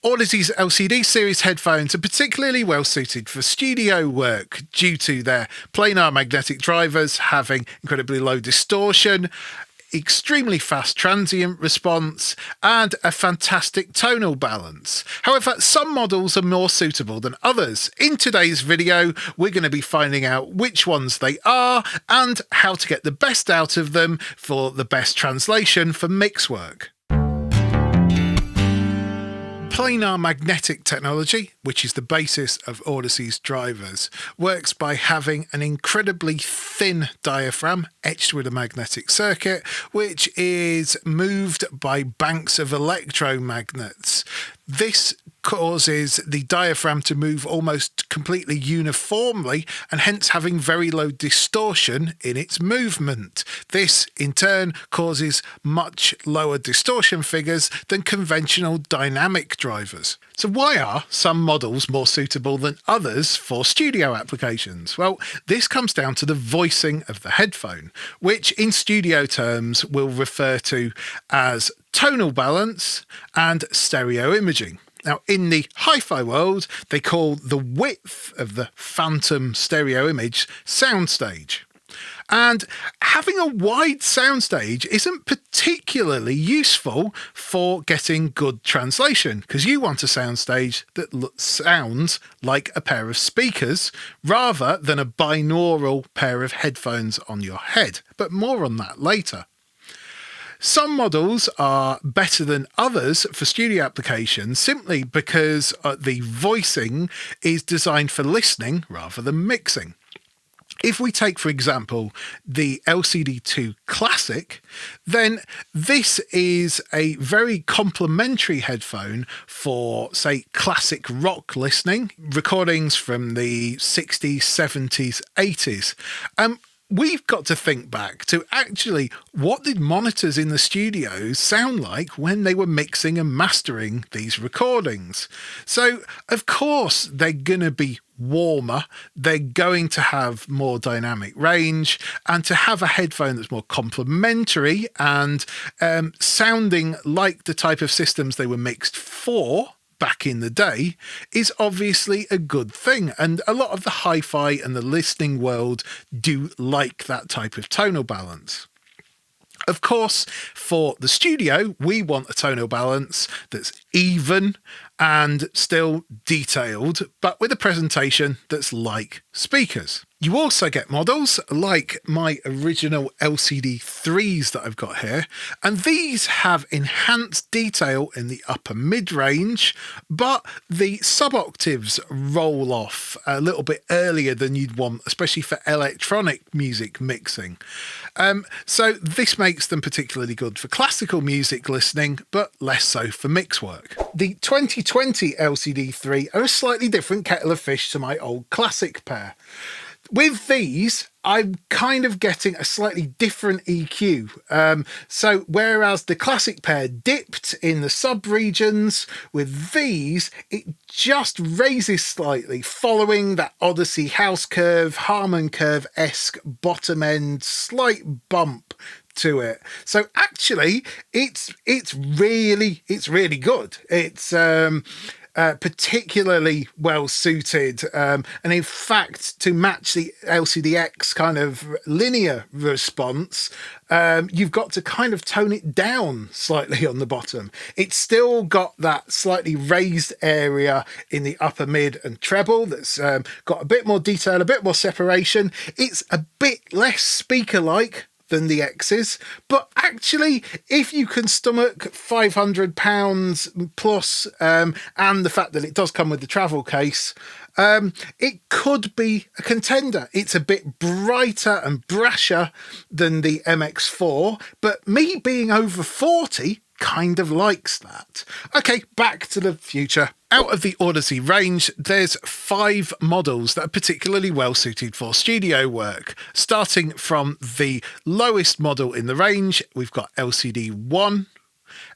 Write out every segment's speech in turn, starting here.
Audeze's LCD series headphones are particularly well suited for studio work due to their planar magnetic drivers having incredibly low distortion, extremely fast transient response, and a fantastic tonal balance. However, some models are more suitable than others. In today's video, we're going to be finding out which ones they are and how to get the best out of them for the best translation for mix work. Planar magnetic technology, which is the basis of Audeze's drivers, works by having an incredibly thin diaphragm etched with a magnetic circuit, which is moved by banks of electromagnets. This causes the diaphragm to move almost completely uniformly and hence having very low distortion in its movement. This in turn causes much lower distortion figures than conventional dynamic drivers. So why are some models more suitable than others for studio applications? Well, this comes down to the voicing of the headphone, which in studio terms we'll refer to as tonal balance and stereo imaging. Now, in the hi-fi world, they call the width of the phantom stereo image soundstage. And having a wide soundstage isn't particularly useful for getting good translation, because you want a soundstage that sounds like a pair of speakers rather than a binaural pair of headphones on your head. But more on that later. Some models are better than others for studio applications simply because the voicing is designed for listening rather than mixing. If we take, for example, the LCD-2 Classic, then this is a very complementary headphone for, say, classic rock listening, recordings from the 60s, 70s, 80s. We've got to think back to actually what did monitors in the studios sound like when they were mixing and mastering these recordings. So, of course, they're going to be warmer, they're going to have more dynamic range, and to have a headphone that's more complementary and sounding like the type of systems they were mixed for back in the day is obviously a good thing, and a lot of the hi-fi and the listening world do like that type of tonal balance. Of course, for the studio, we want a tonal balance that's even and still detailed, but with a presentation that's like speakers. You also get models like my original LCD-3s that I've got here, and these have enhanced detail in the upper mid-range, but the sub-octaves roll off a little bit earlier than you'd want, especially for electronic music mixing. So this makes them particularly good for classical music listening, but less so for mix work. The 2020 LCD-3 are a slightly different kettle of fish to my old classic pair. With these, I'm kind of getting a slightly different EQ. So whereas the classic pair dipped in the sub-regions, with these, it just raises slightly, following that Audeze house curve, Harman curve-esque bottom end, slight bump to it. So actually, it's really good. It's particularly well suited, and in fact, to match the LCD-X kind of linear response, you've got to kind of tone it down slightly on the bottom. It's still got that slightly raised area in the upper mid and treble that's got a bit more detail, a bit more separation. It's a bit less speaker-like than the X's, but actually, if you can stomach £500 plus, and the fact that it does come with the travel case, it could be a contender. It's a bit brighter and brasher than the MX4, but me being over 40 kind of likes that. Okay, back to the future. Out of the Audeze range, there's 5 models that are particularly well suited for studio work. Starting from the lowest model in the range, we've got LCD-1,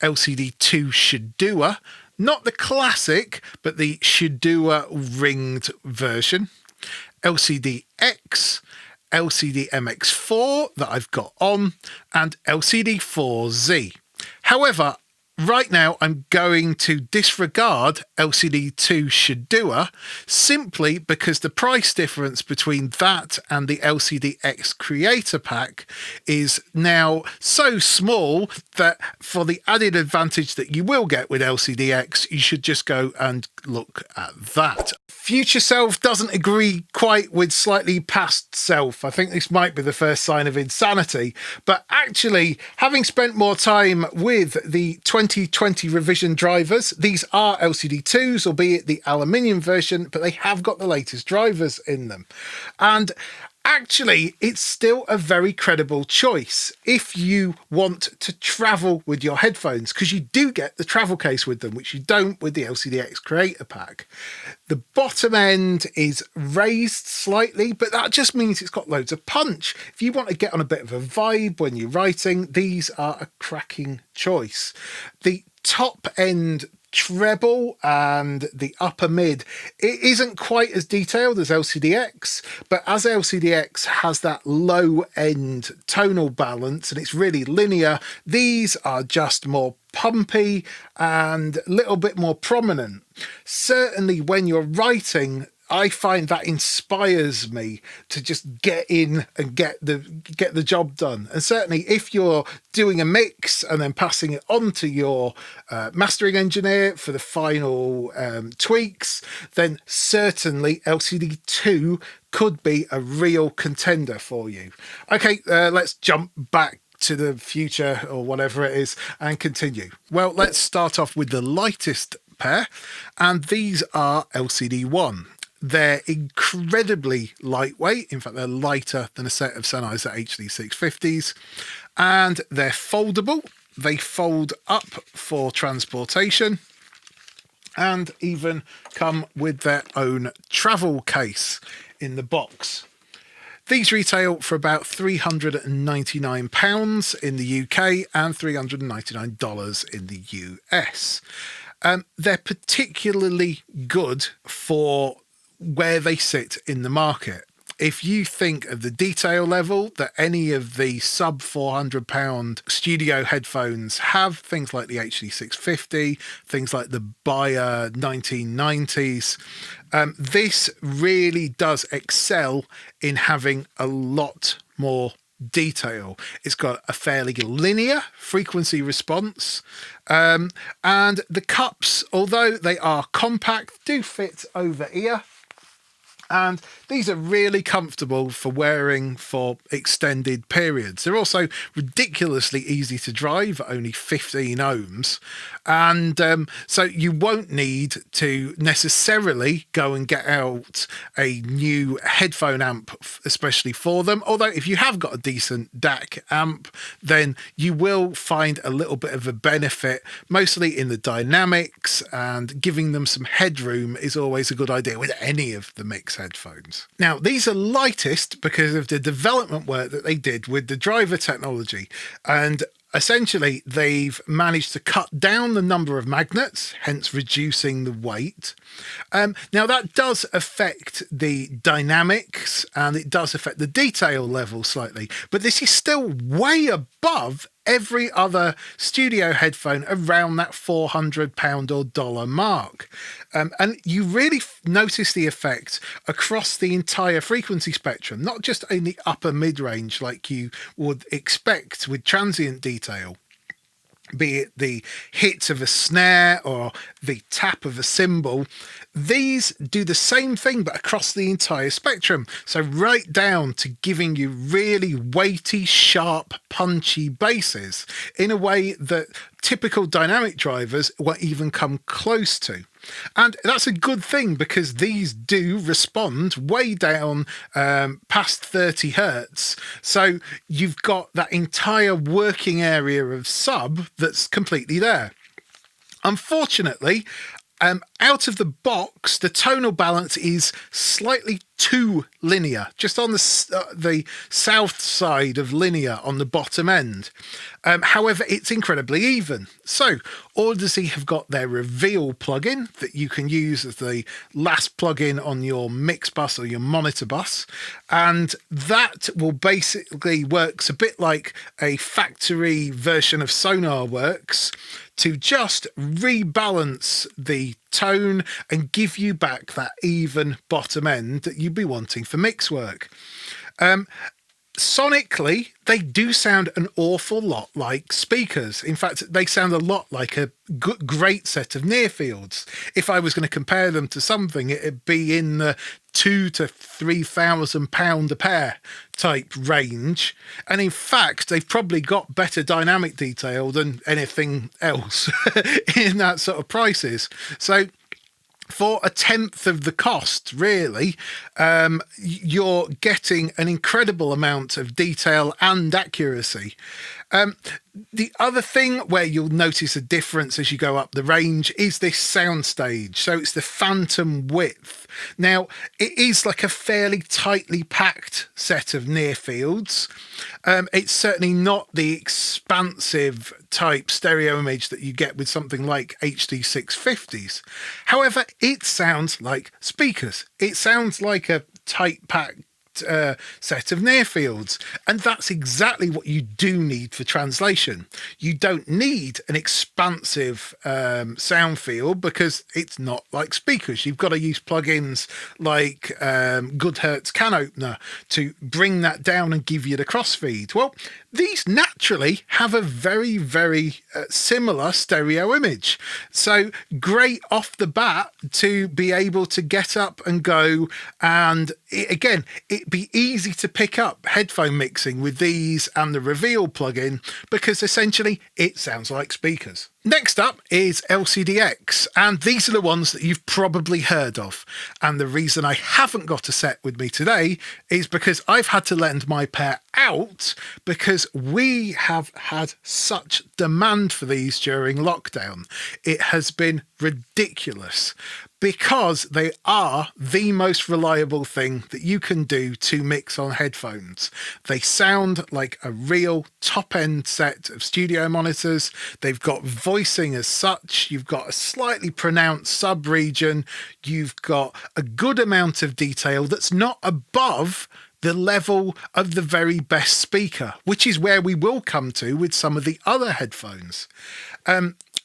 LCD-2 Shedua, not the classic, but the Shedua ringed version, LCD-X, LCD MX4 that I've got on, and LCD-4z. However, right now I'm going to disregard LCD2 Shedua simply because the price difference between that and the LCD-X Creator Pack is now so small that for the added advantage that you will get with LCD-X, you should just go and look at that. Future self doesn't agree quite with slightly past self. I think this might be the first sign of insanity, but actually, having spent more time with the 2020 revision drivers, these are LCD2s, albeit the aluminium version, but they have got the latest drivers in them. And actually, it's still a very credible choice if you want to travel with your headphones, because you do get the travel case with them, which you don't with the LCD-X Creator Pack. The bottom end is raised slightly, but that just means it's got loads of punch. If you want to get on a bit of a vibe when you're writing, these are a cracking choice. The top end treble and the upper mid, it isn't quite as detailed as LCD-X, but as LCD-X has that low end tonal balance and it's really linear, these are just more pumpy and a little bit more prominent. Certainly when you're writing, I find that inspires me to just get in and get the job done. And certainly if you're doing a mix and then passing it on to your mastering engineer for the final tweaks, then certainly LCD2 could be a real contender for you. Okay, let's jump back to the future or whatever it is and continue. Well, let's start off with the lightest pair, and these are LCD1. They're incredibly lightweight. In fact, they're lighter than a set of Sennheiser HD650s, and they're foldable. They fold up for transportation and even come with their own travel case in the box. These retail for about £399 in the UK and $399 in the US. They're particularly good for where they sit in the market. If you think of the detail level that any of the sub £400 studio headphones have, things like the HD650, things like the Bayer 1990s, this really does excel in having a lot more detail. It's got a fairly linear frequency response, and the cups, although they are compact, do fit over ear. And these are really comfortable for wearing for extended periods. They're also ridiculously easy to drive, only 15 ohms. And so you won't need to necessarily go and get out a new headphone amp, especially for them. Although if you have got a decent DAC amp, then you will find a little bit of a benefit, mostly in the dynamics, and giving them some headroom is always a good idea with any of the mix headphones. Now, these are lightest because of the development work that they did with the driver technology, and essentially they've managed to cut down the number of magnets, hence reducing the weight. Now that does affect the dynamics and it does affect the detail level slightly, but this is still way above every other studio headphone around that £400 or dollar mark. And you really notice the effect across the entire frequency spectrum, not just in the upper mid-range like you would expect with transient detail, be it the hit of a snare or the tap of a cymbal. These do the same thing but across the entire spectrum, so right down to giving you really weighty, sharp, punchy basses in a way that typical dynamic drivers won't even come close to. And that's a good thing because these do respond way down past 30 hertz. So you've got that entire working area of sub that's completely there. Unfortunately, out of the box, the tonal balance is slightly too linear, just on the south side of linear on the bottom end. However, it's incredibly even. So Audeze have got their reveal plugin that you can use as the last plugin on your mix bus or your monitor bus. And that will basically works a bit like a factory version of Sonar works, to just rebalance the tone and give you back that even bottom end that you'd be wanting for mix work. Sonically, they do sound an awful lot like speakers. In fact, they sound a lot like a great set of near fields. If I was going to compare them to something, it'd be in the £2,000 to £3,000 a pair type range. And in fact, they've probably got better dynamic detail than anything else in that sort of prices. So for a tenth of the cost, really, you're getting an incredible amount of detail and accuracy. The other thing where you'll notice a difference as you go up the range is this soundstage. So it's the phantom width. Now, it is like a fairly tightly packed set of near fields. It's certainly not the expansive type stereo image that you get with something like HD 650s. However, it sounds like speakers. It sounds like a tight packed set of near fields, and that's exactly what you do need for translation. You don't need an expansive sound field because it's not like speakers. You've got to use plugins like Goodhertz Can Opener to bring that down and give you the crossfeed. Well, these naturally have a very, very similar stereo image. So great off the bat to be able to get up and go, and it'd be easy to pick up headphone mixing with these and the Reveal plugin because essentially it sounds like speakers. Next up is LCD-X, and these are the ones that you've probably heard of. And the reason I haven't got a set with me today is because I've had to lend my pair out because we have had such demand for these during lockdown. It has been ridiculous because they are the most reliable thing that you can do to mix on headphones. They sound like a real top-end set of studio monitors. They've got voicing as such. You've got a slightly pronounced sub-region. You've got a good amount of detail that's not above the level of the very best speaker, which is where we will come to with some of the other headphones.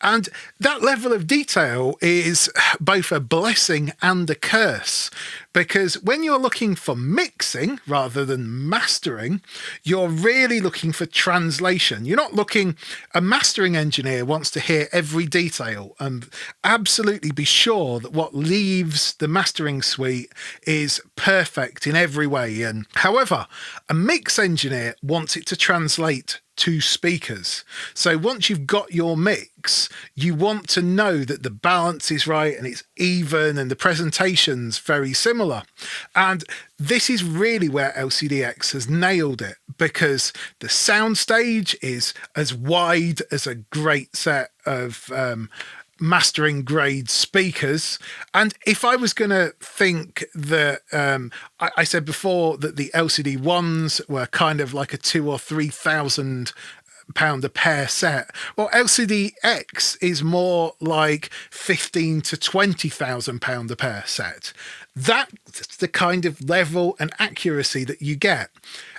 And that level of detail is both a blessing and a curse, because when you're looking for mixing rather than mastering, you're really looking for translation. You're not looking, a mastering engineer wants to hear every detail and absolutely be sure that what leaves the mastering suite is perfect in every way. And however, a mix engineer wants it to translate to speakers. So once you've got your mix, you want to know that the balance is right and it's even and the presentation's very similar. And this is really where LCD-X has nailed it, because the soundstage is as wide as a great set of mastering grade speakers. And if I was going to think that I said before that the LCD ones were kind of like a £2,000 or £3,000 a pair set, well, LCD-X is more like £15,000 to £20,000 a pair set. That's the kind of level and accuracy that you get.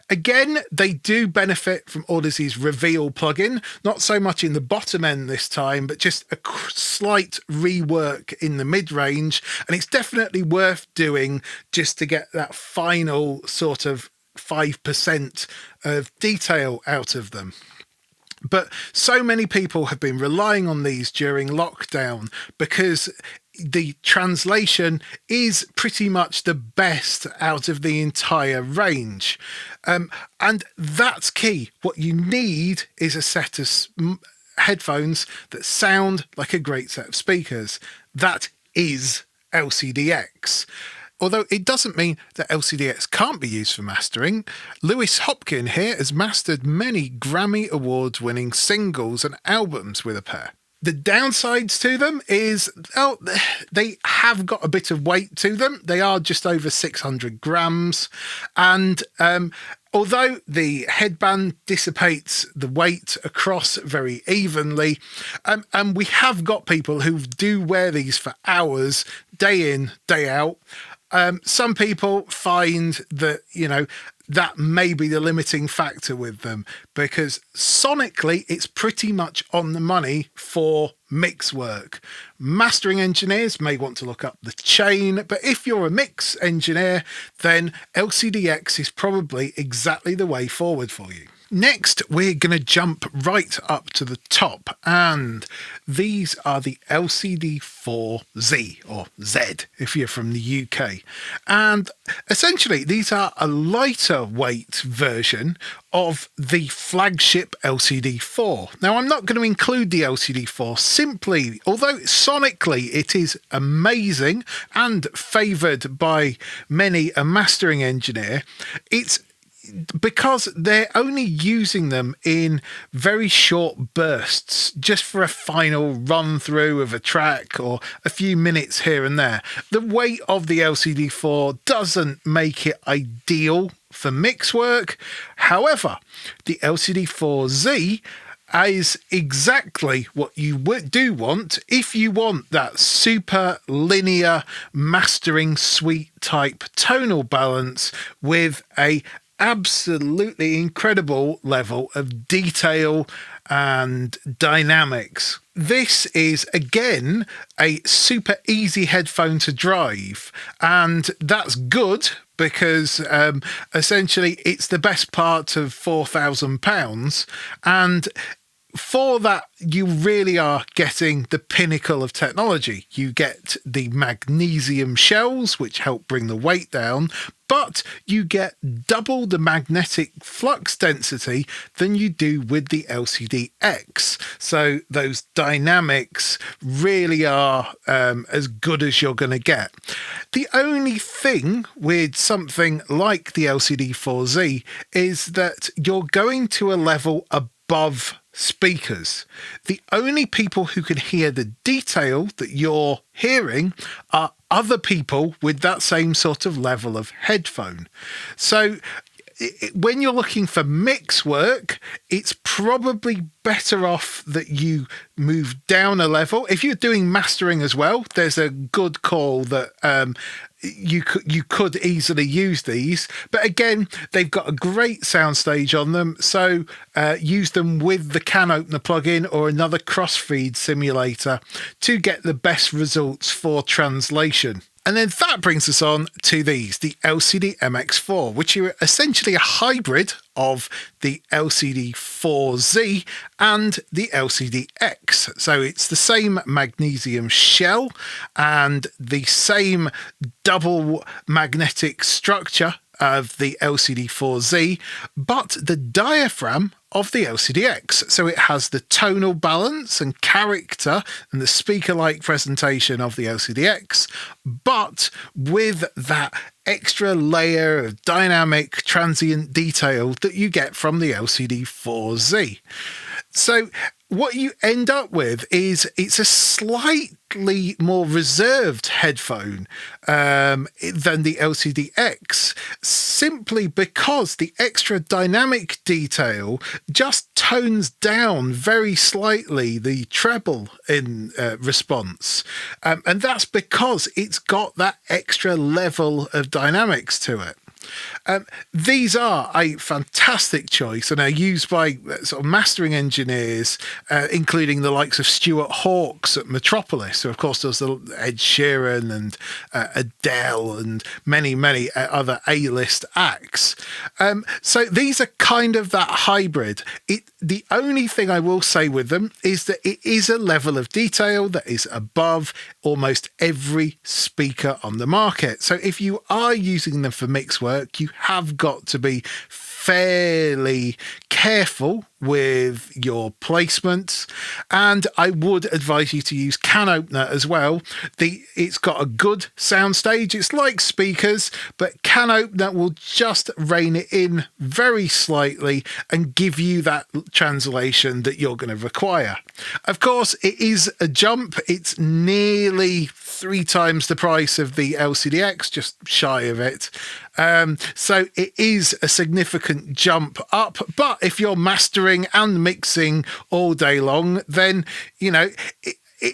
Again, they do benefit from Audeze's Reveal plugin, not so much in the bottom end this time, but just a slight rework in the mid-range. And it's definitely worth doing just to get that final sort of 5% of detail out of them. But so many people have been relying on these during lockdown because the translation is pretty much the best out of the entire range. And that's key. What you need is a set of headphones that sound like a great set of speakers. That is LCD-X. Although it doesn't mean that LCD-X can't be used for mastering. Lewis Hopkin here has mastered many Grammy Awards winning singles and albums with a pair. The downsides to them is, they have got a bit of weight to them. They are just over 600 grams. And although the headband dissipates the weight across very evenly, and we have got people who do wear these for hours, day in, day out. Some people find that, that may be the limiting factor with them, because sonically it's pretty much on the money for mix work. Mastering engineers may want to look up the chain, but if you're a mix engineer, then LCD-X is probably exactly the way forward for you. Next, we're going to jump right up to the top, and these are the LCD-4z, or Z if you're from the UK. And essentially, these are a lighter weight version of the Flagship LCD-4. Now, I'm not going to include the LCD-4 simply, although sonically it is amazing and favoured by many a mastering engineer, it's because they're only using them in very short bursts, just for a final run through of a track or a few minutes here and there. The weight of the LCD-4 doesn't make it ideal for mix work. However, the LCD-4Z is exactly what you do want if you want that super linear mastering suite type tonal balance with a absolutely incredible level of detail and dynamics. This is again a super easy headphone to drive, and that's good because essentially it's the best part of £4,000, and for that, you really are getting the pinnacle of technology. You get the magnesium shells, which help bring the weight down, but you get double the magnetic flux density than you do with the LCD-X. So those dynamics really are as good as you're going to get. The only thing with something like the LCD-4Z is that you're going to a level above speakers. The only people who can hear the detail that you're hearing are other people with that same sort of level of headphone. So when you're looking for mix work, it's probably better off that you move down a level. If you're doing mastering as well, there's a good call that you could easily use these. But again, they've got a great soundstage on them, so use them with the can opener plugin or another crossfeed simulator to get the best results for translation. And then that brings us on to these, the LCD MX4, which are essentially a hybrid of the LCD-4Z and the LCD-X. So it's the same magnesium shell and the same double magnetic structure of the LCD-4Z, but the diaphragm of the LCD-X. So it has the tonal balance and character and the speaker-like presentation of the LCD-X, but with that extra layer of dynamic transient detail that you get from the LCD-4Z. So what you end up with is it's a slightly more reserved headphone than the LCD-X, simply because the extra dynamic detail just tones down very slightly the treble in response. And that's because it's got that extra level of dynamics to it. These are a fantastic choice and are used by sort of mastering engineers, including the likes of Stuart Hawkes at Metropolis, who of course does the Ed Sheeran and Adele and many other A-list acts. So these are kind of that hybrid. The only thing I will say with them is that it is a level of detail that is above almost every speaker on the market. So if you are using them for mix work, you have got to be fairly careful with your placements, and I would advise you to use can opener as well. It's got a good soundstage. It's like speakers, but can opener will just rein it in very slightly and give you that translation that you're going to require. Of course, it is a jump. It's nearly 3 times the price of the LCD-X, just shy of it. So it is a significant jump up. But if you're mastering and mixing all day long, then, you know,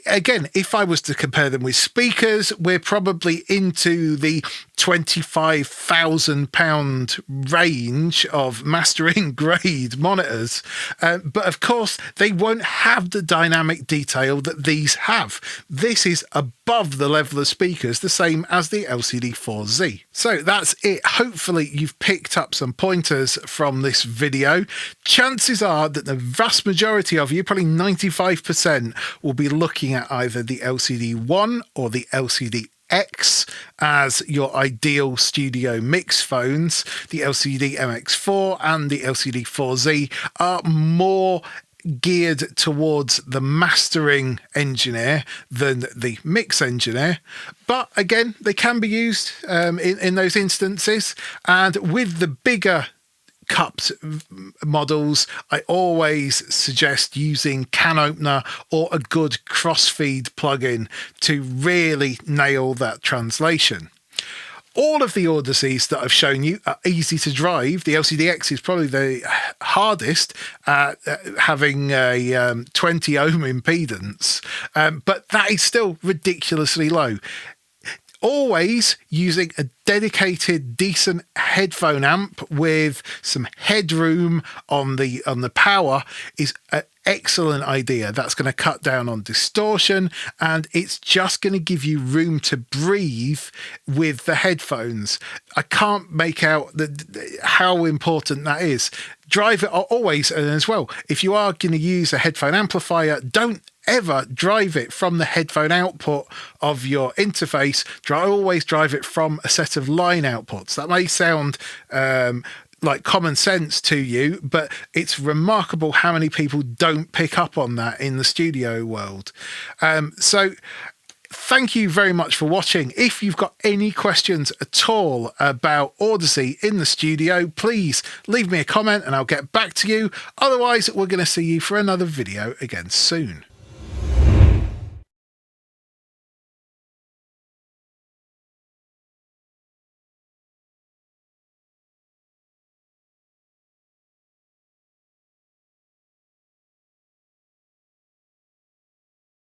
again, if I was to compare them with speakers, we're probably into the £25,000 range of mastering grade monitors. But of course, they won't have the dynamic detail that these have. This is above the level of speakers, the same as the LCD-4z. So that's it. Hopefully you've picked up some pointers from this video. Chances are that the vast majority of you, probably 95%, will be looking at either the LCD-1 or the LCD-X as your ideal studio mix phones. The LCD MX4 and the LCD-4z are more geared towards the mastering engineer than the mix engineer, but again, they can be used in those instances. And with the bigger cupped models, I always suggest using Can Opener or a good crossfeed plugin to really nail that translation. All of the Audeces that I've shown you are easy to drive. The LCD-X is probably the hardest, having a 20 ohm impedance, but that is still ridiculously low. Always using a dedicated, decent headphone amp with some headroom on the power is an excellent idea. That's going to cut down on distortion, and it's just going to give you room to breathe with the headphones. I can't make out how important that is. Drive it always, and as well, if you are going to use a headphone amplifier, don't ever drive it from the headphone output of your interface. Always drive it from a set of line outputs. That may sound like common sense to you, but it's remarkable how many people don't pick up on that in the studio world. So thank you very much for watching. If you've got any questions at all about Audeze in the studio, please leave me a comment and I'll get back to you. Otherwise, we're going to see you for another video again soon.